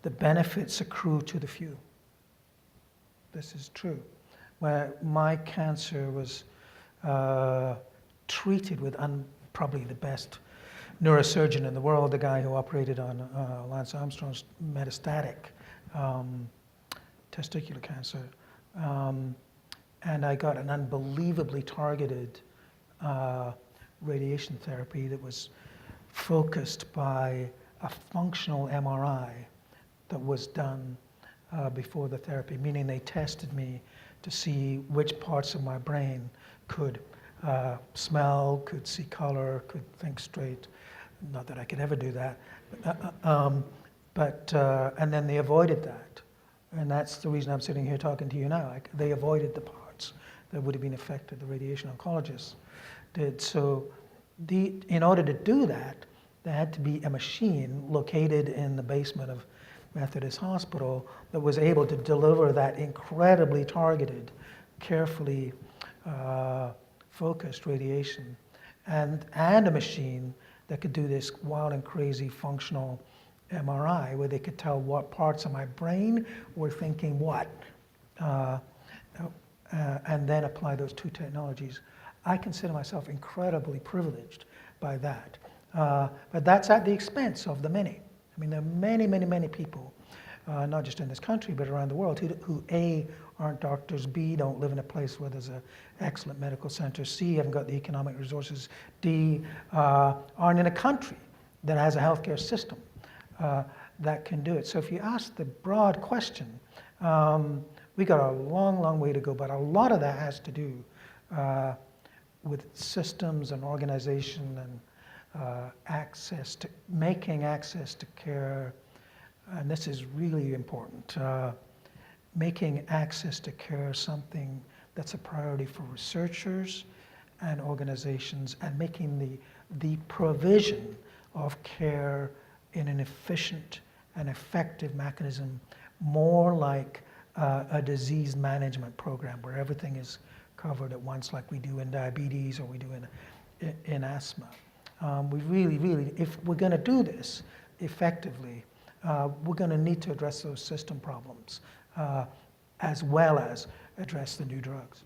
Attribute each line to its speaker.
Speaker 1: the benefits accrue to the few. This is true. Where my cancer was treated with probably the best neurosurgeon in the world, the guy who operated on Lance Armstrong's metastatic testicular cancer. And I got an unbelievably targeted radiation therapy that was focused by a functional MRI that was done before the therapy, meaning they tested me to see which parts of my brain could smell, could see color, could think straight. Not that I could ever do that, and then they avoided that. And that's the reason I'm sitting here talking to you now. They avoided the parts that would have been affected, the radiation oncologists did. So in order to do that, there had to be a machine located in the basement of Methodist Hospital that was able to deliver that incredibly targeted, carefully focused radiation, and a machine that could do this wild and crazy functional MRI where they could tell what parts of my brain were thinking what, and then apply those two technologies. I consider myself incredibly privileged by that. But that's at the expense of the many. I mean, there are many, many, many people, not just in this country, but around the world, who A, aren't doctors, B, don't live in a place where there's an excellent medical center, C, haven't got the economic resources, D, aren't in a country that has a healthcare system that can do it. So if you ask the broad question, we got a long, long way to go, but a lot of that has to do with systems and organization and making access to care, and this is really important, making access to care something that's a priority for researchers and organizations, and making the provision of care in an efficient and effective mechanism more like a disease management program where everything is covered at once, like we do in diabetes or we do in asthma. We really, if we're going to do this effectively, we're going to need to address those system problems as well as address the new drugs.